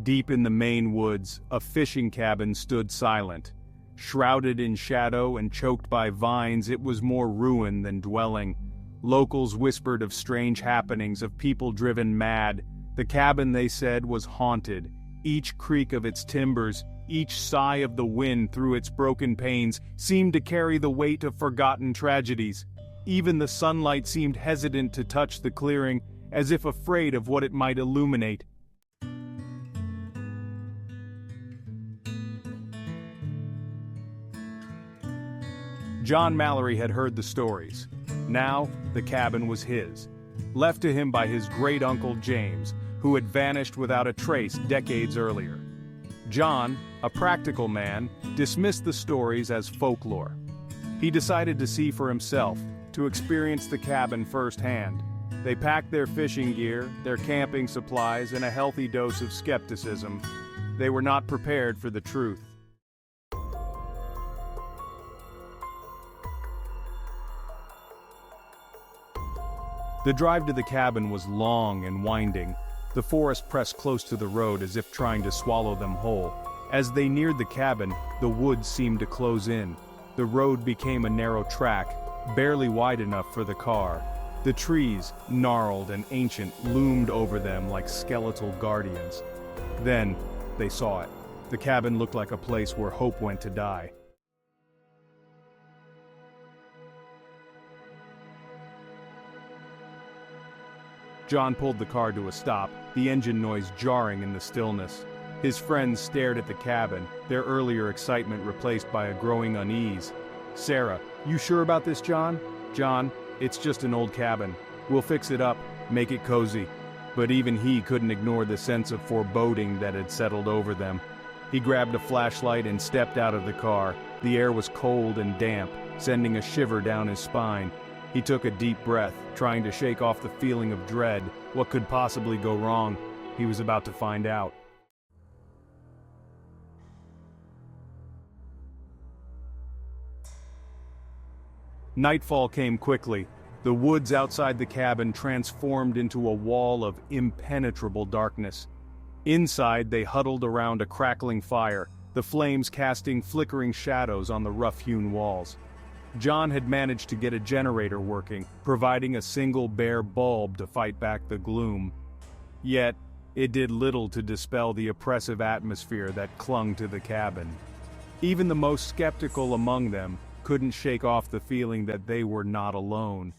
Deep in the Maine woods, a fishing cabin stood silent. Shrouded in shadow and choked by vines, it was more ruin than dwelling. Locals whispered of strange happenings, of people driven mad. The cabin, they said, was haunted. Each creak of its timbers, each sigh of the wind through its broken panes, seemed to carry the weight of forgotten tragedies. Even the sunlight seemed hesitant to touch the clearing, as if afraid of what it might illuminate. John Mallory had heard the stories. Now, the cabin was his. Left to him by his great-uncle James, who had vanished without a trace decades earlier. John, a practical man, dismissed the stories as folklore. He decided to see for himself, to experience the cabin firsthand. They packed their fishing gear, their camping supplies, and a healthy dose of skepticism. They were not prepared for the truth. The drive to the cabin was long and winding. The forest pressed close to the road as if trying to swallow them whole. As they neared the cabin, the woods seemed to close in. The road became a narrow track, barely wide enough for the car. The trees, gnarled and ancient, loomed over them like skeletal guardians. Then, they saw it. The cabin looked like a place where hope went to die. John pulled the car to a stop, the engine noise jarring in the stillness. His friends stared at the cabin, their earlier excitement replaced by a growing unease. "Sarah, you sure about this, John?" "John, it's just an old cabin. We'll fix it up, make it cozy." But even he couldn't ignore the sense of foreboding that had settled over them. He grabbed a flashlight and stepped out of the car. The air was cold and damp, sending a shiver down his spine. He took a deep breath, trying to shake off the feeling of dread. What could possibly go wrong? He was about to find out. Nightfall came quickly. The woods outside the cabin transformed into a wall of impenetrable darkness. Inside, they huddled around a crackling fire, the flames casting flickering shadows on the rough-hewn walls. John had managed to get a generator working, providing a single bare bulb to fight back the gloom. Yet, it did little to dispel the oppressive atmosphere that clung to the cabin. Even the most skeptical among them couldn't shake off the feeling that they were not alone.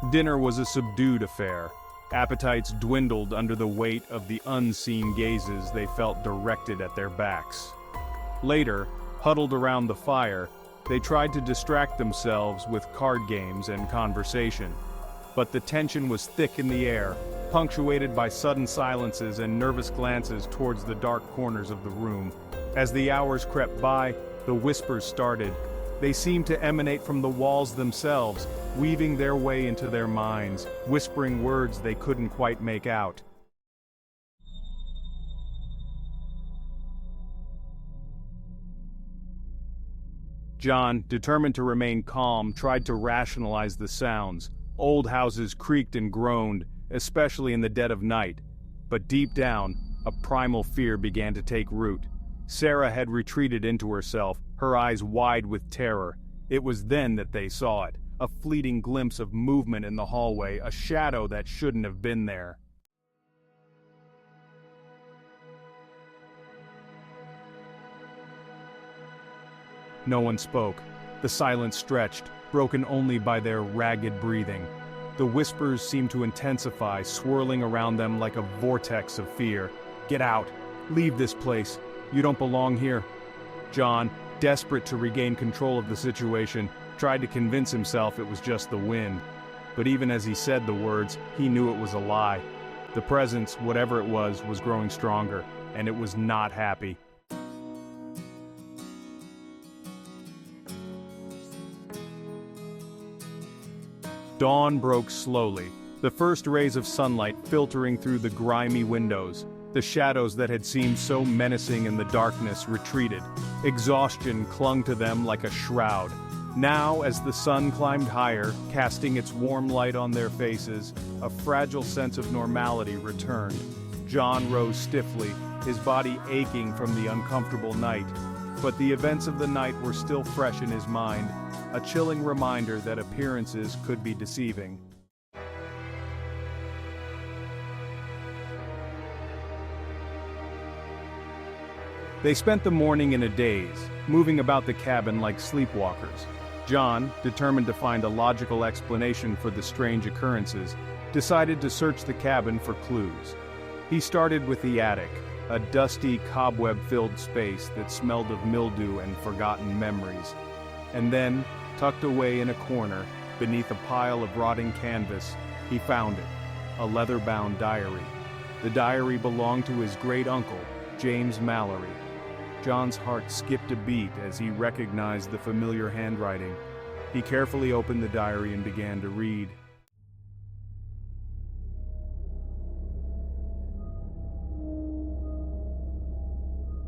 Dinner was a subdued affair. Appetites dwindled under the weight of the unseen gazes they felt directed at their backs. Later, huddled around the fire, they tried to distract themselves with card games and conversation. But the tension was thick in the air, punctuated by sudden silences and nervous glances towards the dark corners of the room. As the hours crept by, the whispers started. They seemed to emanate from the walls themselves, weaving their way into their minds, whispering words they couldn't quite make out. John, determined to remain calm, tried to rationalize the sounds. Old houses creaked and groaned, especially in the dead of night. But deep down, a primal fear began to take root. Sarah had retreated into herself, her eyes wide with terror. It was then that they saw it, a fleeting glimpse of movement in the hallway, a shadow that shouldn't have been there. No one spoke. The silence stretched, broken only by their ragged breathing. The whispers seemed to intensify, swirling around them like a vortex of fear. "Get out! Leave this place! You don't belong here!" John, desperate to regain control of the situation, tried to convince himself it was just the wind. But even as he said the words, he knew it was a lie. The presence, whatever it was growing stronger, and it was not happy. Dawn broke slowly, the first rays of sunlight filtering through the grimy windows. The shadows that had seemed so menacing in the darkness retreated. Exhaustion clung to them like a shroud. Now, as the sun climbed higher, casting its warm light on their faces, a fragile sense of normality returned. John rose stiffly, his body aching from the uncomfortable night. But the events of the night were still fresh in his mind, a chilling reminder that appearances could be deceiving. They spent the morning in a daze, moving about the cabin like sleepwalkers. John, determined to find a logical explanation for the strange occurrences, decided to search the cabin for clues. He started with the attic, a dusty, cobweb-filled space that smelled of mildew and forgotten memories. And then, tucked away in a corner, beneath a pile of rotting canvas, he found it, a leather-bound diary. The diary belonged to his great-uncle, James Mallory. John's heart skipped a beat as he recognized the familiar handwriting. He carefully opened the diary and began to read.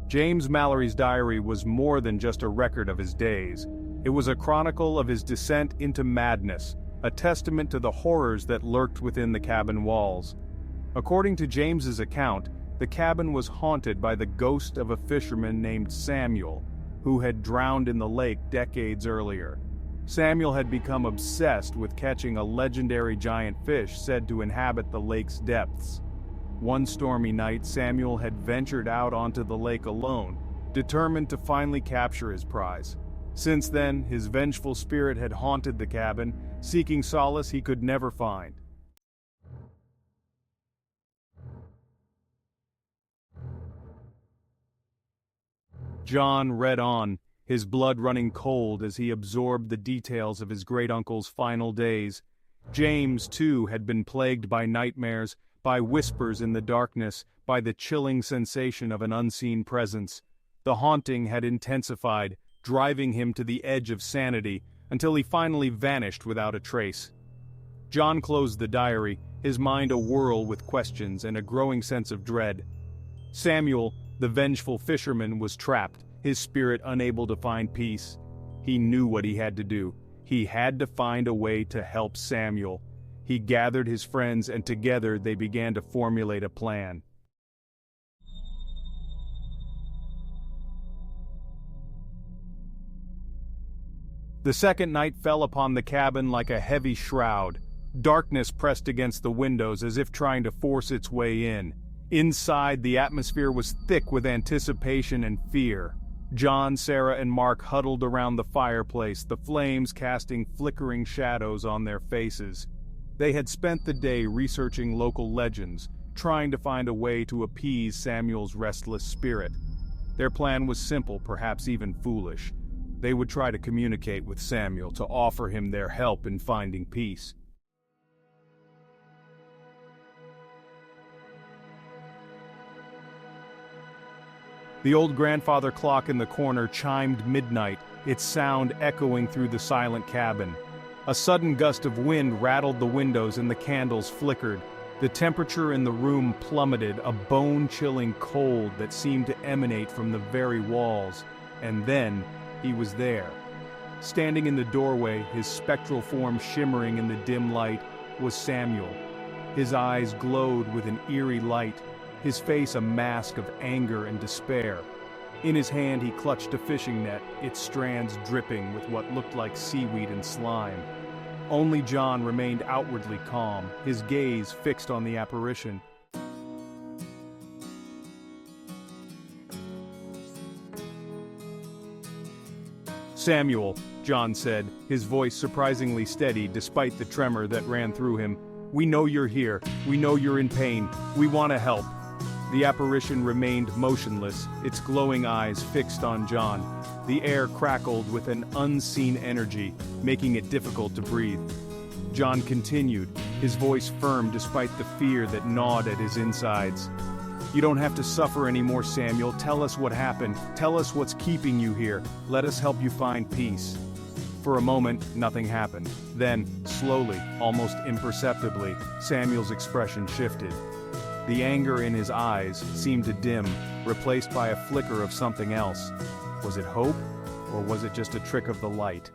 James Mallory's diary was more than just a record of his days. It was a chronicle of his descent into madness, a testament to the horrors that lurked within the cabin walls. According to James's account, the cabin was haunted by the ghost of a fisherman named Samuel, who had drowned in the lake decades earlier. Samuel had become obsessed with catching a legendary giant fish said to inhabit the lake's depths. One stormy night, Samuel had ventured out onto the lake alone, determined to finally capture his prize. Since then, his vengeful spirit had haunted the cabin, seeking solace he could never find. John read on, his blood running cold as he absorbed the details of his great-uncle's final days. James, too, had been plagued by nightmares, by whispers in the darkness, by the chilling sensation of an unseen presence. The haunting had intensified, driving him to the edge of sanity, until he finally vanished without a trace. John closed the diary, his mind awhirl with questions and a growing sense of dread. Samuel, the vengeful fisherman, was trapped, his spirit unable to find peace. He knew what he had to do. He had to find a way to help Samuel. He gathered his friends and together they began to formulate a plan. The second night fell upon the cabin like a heavy shroud. Darkness pressed against the windows as if trying to force its way in. Inside, the atmosphere was thick with anticipation and fear. John, Sarah, and Mark huddled around the fireplace, the flames casting flickering shadows on their faces. They had spent the day researching local legends, trying to find a way to appease Samuel's restless spirit. Their plan was simple, perhaps even foolish. They would try to communicate with Samuel to offer him their help in finding peace. The old grandfather clock in the corner chimed midnight, its sound echoing through the silent cabin. A sudden gust of wind rattled the windows and the candles flickered. The temperature in the room plummeted, a bone-chilling cold that seemed to emanate from the very walls. And then, he was there. Standing in the doorway, his spectral form shimmering in the dim light, was Samuel. His eyes glowed with an eerie light, his face a mask of anger and despair. In his hand he clutched a fishing net, its strands dripping with what looked like seaweed and slime. Only John remained outwardly calm, his gaze fixed on the apparition. "Samuel," John said, his voice surprisingly steady despite the tremor that ran through him. "We know you're here. We know you're in pain. We want to help." The apparition remained motionless, its glowing eyes fixed on John. The air crackled with an unseen energy, making it difficult to breathe. John continued, his voice firm despite the fear that gnawed at his insides. "You don't have to suffer anymore, Samuel. Tell us what happened. Tell us what's keeping you here. Let us help you find peace." For a moment, nothing happened. Then, slowly, almost imperceptibly, Samuel's expression shifted. The anger in his eyes seemed to dim, replaced by a flicker of something else. Was it hope, or was it just a trick of the light?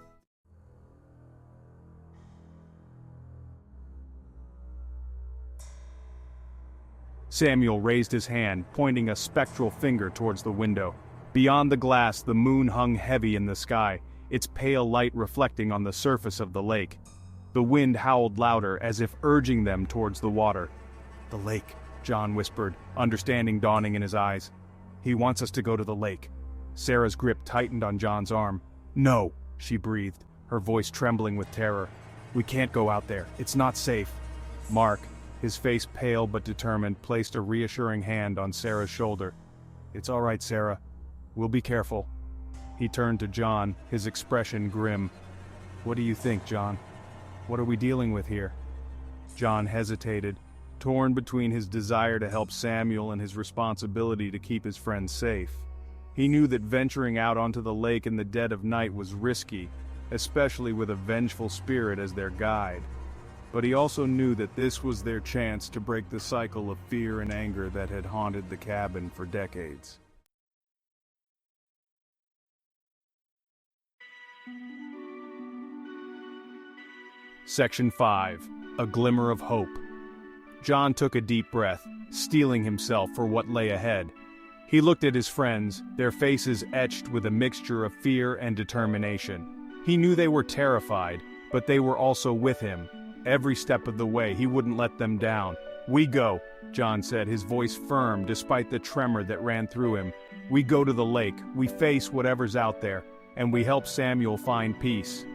Samuel raised his hand, pointing a spectral finger towards the window. Beyond the glass, the moon hung heavy in the sky, its pale light reflecting on the surface of the lake. The wind howled louder, as if urging them towards the water. "The lake," John whispered, understanding dawning in his eyes. "He wants us to go to the lake." Sarah's grip tightened on John's arm. "No," she breathed, her voice trembling with terror. "We can't go out there. It's not safe." Mark, his face pale but determined, placed a reassuring hand on Sarah's shoulder. "It's all right, Sarah. We'll be careful." He turned to John, his expression grim. "What do you think, John? What are we dealing with here?" John hesitated, torn between his desire to help Samuel and his responsibility to keep his friends safe. He knew that venturing out onto the lake in the dead of night was risky, especially with a vengeful spirit as their guide. But he also knew that this was their chance to break the cycle of fear and anger that had haunted the cabin for decades. Section 5. A Glimmer of Hope. John took a deep breath, steeling himself for what lay ahead. He looked at his friends, their faces etched with a mixture of fear and determination. He knew they were terrified, but they were also with him. Every step of the way, he wouldn't let them down. "We go," John said, his voice firm despite the tremor that ran through him. "We go to the lake, we face whatever's out there, and we help Samuel find peace."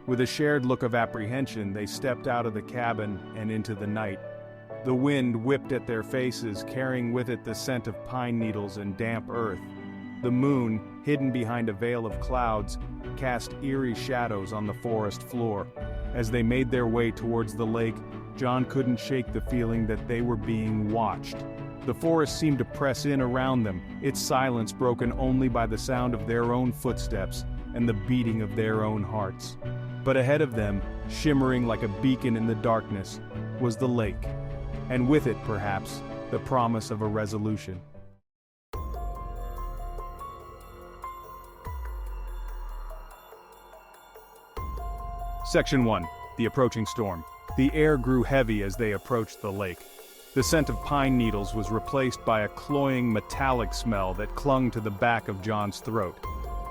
With a shared look of apprehension, they stepped out of the cabin and into the night. The wind whipped at their faces, carrying with it the scent of pine needles and damp earth. The moon, hidden behind a veil of clouds, cast eerie shadows on the forest floor. As they made their way towards the lake, John couldn't shake the feeling that they were being watched. The forest seemed to press in around them, its silence broken only by the sound of their own footsteps and the beating of their own hearts. But ahead of them, shimmering like a beacon in the darkness, was the lake, and with it, perhaps, the promise of a resolution. Section 1. The Approaching Storm. The air grew heavy as they approached the lake. The scent of pine needles was replaced by a cloying metallic smell that clung to the back of John's throat.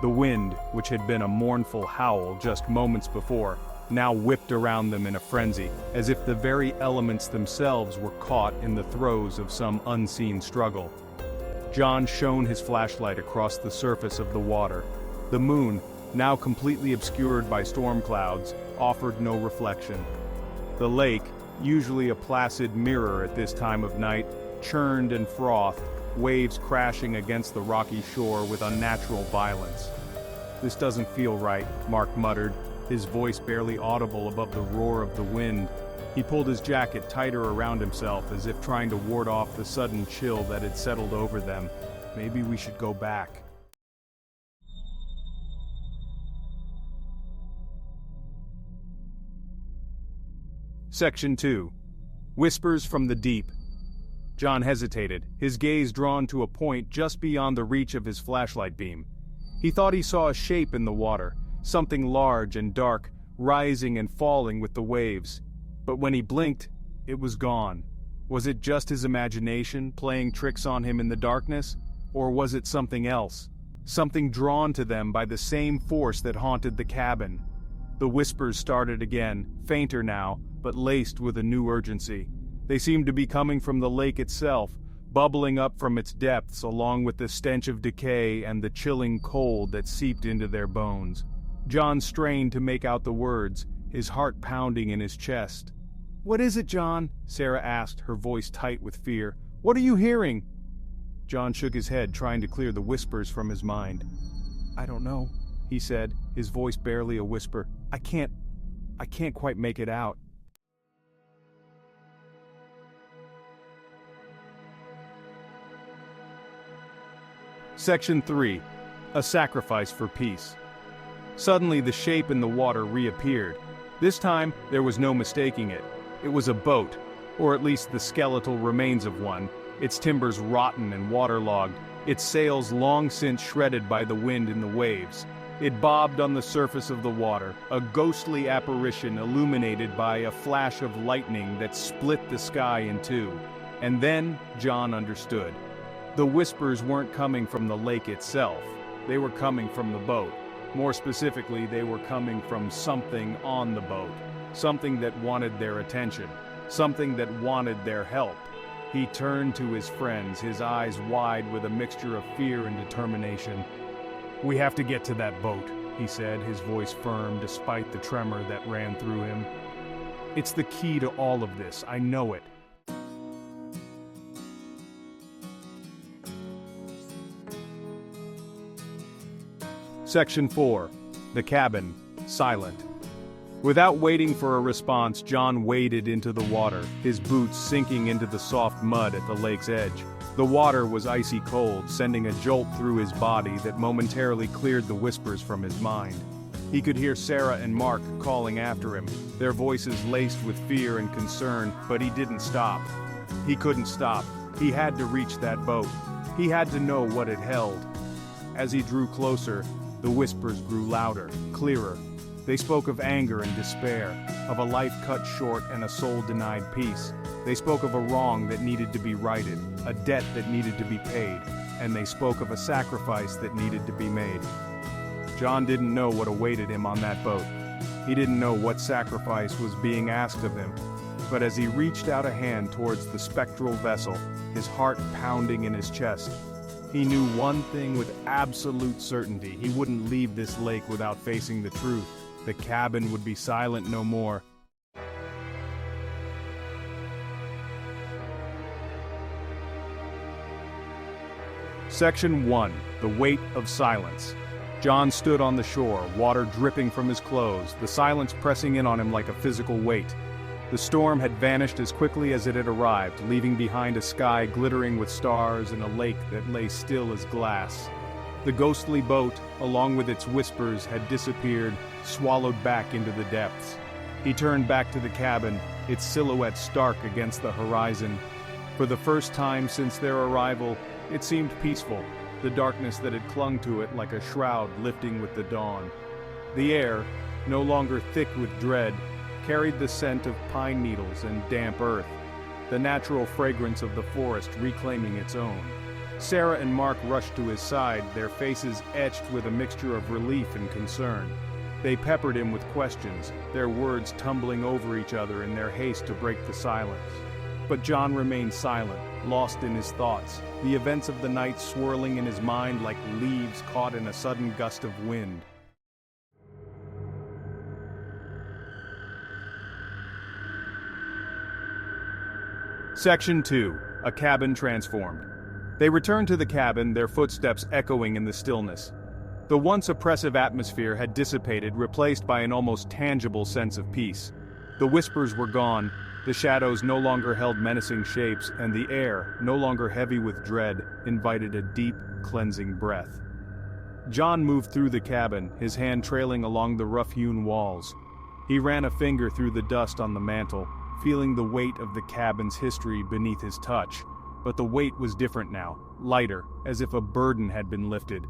The wind, which had been a mournful howl just moments before, now whipped around them in a frenzy, as if the very elements themselves were caught in the throes of some unseen struggle. John shone his flashlight across the surface of the water. The moon, now completely obscured by storm clouds, offered no reflection. The lake, usually a placid mirror at this time of night, churned and frothed, waves crashing against the rocky shore with unnatural violence. "This doesn't feel right," Mark muttered, his voice barely audible above the roar of the wind. He pulled his jacket tighter around himself, as if trying to ward off the sudden chill that had settled over them. "Maybe we should go back." Section 2. Whispers from the Deep. John hesitated, his gaze drawn to a point just beyond the reach of his flashlight beam. He thought he saw a shape in the water, something large and dark, rising and falling with the waves. But when he blinked, it was gone. Was it just his imagination playing tricks on him in the darkness? Or was it something else? Something drawn to them by the same force that haunted the cabin? The whispers started again, fainter now, but laced with a new urgency. They seemed to be coming from the lake itself, bubbling up from its depths along with the stench of decay and the chilling cold that seeped into their bones. John strained to make out the words, his heart pounding in his chest. "What is it, John?" Sarah asked, her voice tight with fear. "What are you hearing?" John shook his head, trying to clear the whispers from his mind. "I don't know," he said, his voice barely a whisper. I can't quite make it out." Section 3. A Sacrifice for Peace. Suddenly the shape in the water reappeared. This time, there was no mistaking it. It was a boat, or at least the skeletal remains of one, its timbers rotten and waterlogged, its sails long since shredded by the wind and the waves. It bobbed on the surface of the water, a ghostly apparition illuminated by a flash of lightning that split the sky in two. And then John understood. The whispers weren't coming from the lake itself. They were coming from the boat. More specifically, they were coming from something on the boat. Something that wanted their attention. Something that wanted their help. He turned to his friends, his eyes wide with a mixture of fear and determination. "We have to get to that boat," he said, his voice firm despite the tremor that ran through him. "It's the key to all of this, I know it." Section 4. The cabin, silent. Without waiting for a response, John waded into the water, his boots sinking into the soft mud at the lake's edge. The water was icy cold, sending a jolt through his body that momentarily cleared the whispers from his mind. He could hear Sarah and Mark calling after him, their voices laced with fear and concern, but he didn't stop. He couldn't stop. He had to reach that boat. He had to know what it held. As he drew closer, the whispers grew louder, clearer. They spoke of anger and despair, of a life cut short and a soul denied peace. They spoke of a wrong that needed to be righted, a debt that needed to be paid, and they spoke of a sacrifice that needed to be made. John didn't know what awaited him on that boat. He didn't know what sacrifice was being asked of him. But as he reached out a hand towards the spectral vessel, his heart pounding in his chest, he knew one thing with absolute certainty: he wouldn't leave this lake without facing the truth. The cabin would be silent no more. Section 1. The Weight of Silence. John stood on the shore, water dripping from his clothes, the silence pressing in on him like a physical weight. The storm had vanished as quickly as it had arrived, leaving behind a sky glittering with stars and a lake that lay still as glass. The ghostly boat, along with its whispers, had disappeared, swallowed back into the depths. He turned back to the cabin, its silhouette stark against the horizon. For the first time since their arrival, it seemed peaceful, the darkness that had clung to it like a shroud lifting with the dawn. The air, no longer thick with dread, carried the scent of pine needles and damp earth, the natural fragrance of the forest reclaiming its own. Sarah and Mark rushed to his side, their faces etched with a mixture of relief and concern. They peppered him with questions, their words tumbling over each other in their haste to break the silence. But John remained silent, lost in his thoughts, the events of the night swirling in his mind like leaves caught in a sudden gust of wind. Section 2. A Cabin Transformed. They returned to the cabin, their footsteps echoing in the stillness. The once oppressive atmosphere had dissipated, replaced by an almost tangible sense of peace. The whispers were gone, the shadows no longer held menacing shapes, and the air, no longer heavy with dread, invited a deep, cleansing breath. John moved through the cabin, his hand trailing along the rough-hewn walls. He ran a finger through the dust on the mantel, feeling the weight of the cabin's history beneath his touch. But the weight was different now, lighter, as if a burden had been lifted.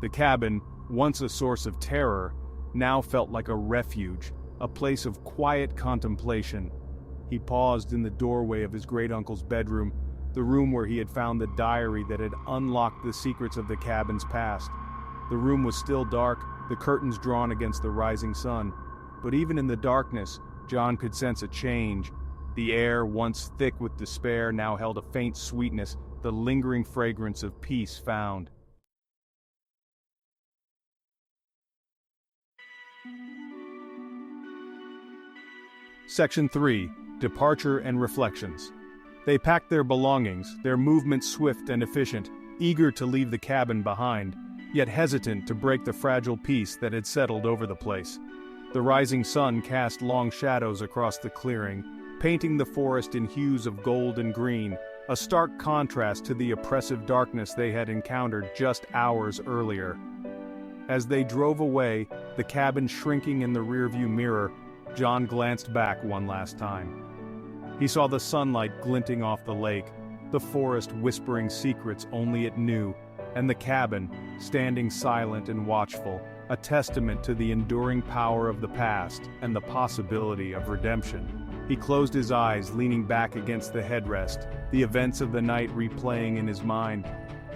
The cabin, once a source of terror, now felt like a refuge, a place of quiet contemplation. He paused in the doorway of his great-uncle's bedroom, the room where he had found the diary that had unlocked the secrets of the cabin's past. The room was still dark, the curtains drawn against the rising sun. But even in the darkness, John could sense a change. The air, once thick with despair, now held a faint sweetness, the lingering fragrance of peace found. Section 3. Departure and Reflections. They packed their belongings, their movements swift and efficient, eager to leave the cabin behind, yet hesitant to break the fragile peace that had settled over the place. The rising sun cast long shadows across the clearing, painting the forest in hues of gold and green, a stark contrast to the oppressive darkness they had encountered just hours earlier. As they drove away, the cabin shrinking in the rearview mirror, John glanced back one last time. He saw the sunlight glinting off the lake, the forest whispering secrets only it knew, and the cabin, standing silent and watchful, a testament to the enduring power of the past and the possibility of redemption. He closed his eyes, leaning back against the headrest, the events of the night replaying in his mind.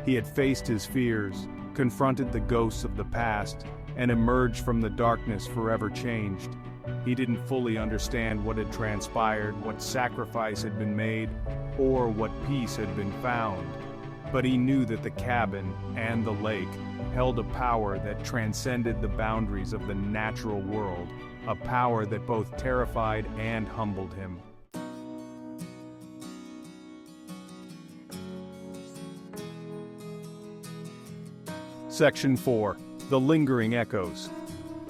He had faced his fears, confronted the ghosts of the past, and emerged from the darkness forever changed. He didn't fully understand what had transpired, what sacrifice had been made, or what peace had been found. But he knew that the cabin and the lake held a power that transcended the boundaries of the natural world, a power that both terrified and humbled him. Section 4. The Lingering Echoes.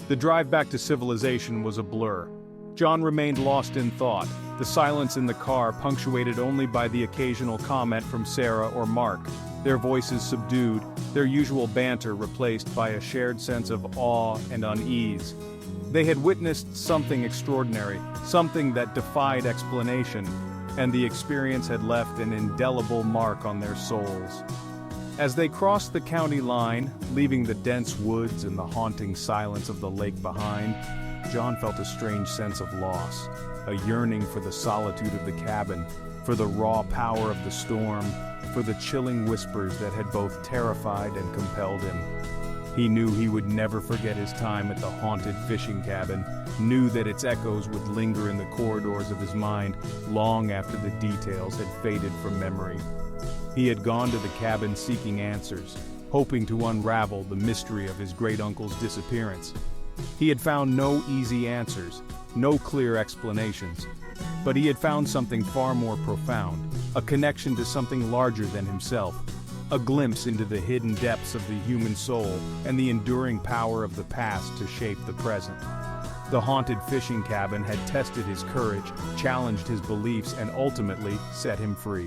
The drive back to civilization was a blur. John remained lost in thought, the silence in the car punctuated only by the occasional comment from Sarah or Mark, their voices subdued, their usual banter replaced by a shared sense of awe and unease. They had witnessed something extraordinary, something that defied explanation, and the experience had left an indelible mark on their souls. As they crossed the county line, leaving the dense woods and the haunting silence of the lake behind, John felt a strange sense of loss, a yearning for the solitude of the cabin, for the raw power of the storm, for the chilling whispers that had both terrified and compelled him. He knew he would never forget his time at the haunted fishing cabin, knew that its echoes would linger in the corridors of his mind long after the details had faded from memory. He had gone to the cabin seeking answers, hoping to unravel the mystery of his great-uncle's disappearance. He had found no easy answers, no clear explanations, but he had found something far more profound, a connection to something larger than himself, a glimpse into the hidden depths of the human soul and the enduring power of the past to shape the present. The haunted fishing cabin had tested his courage, challenged his beliefs, and ultimately set him free.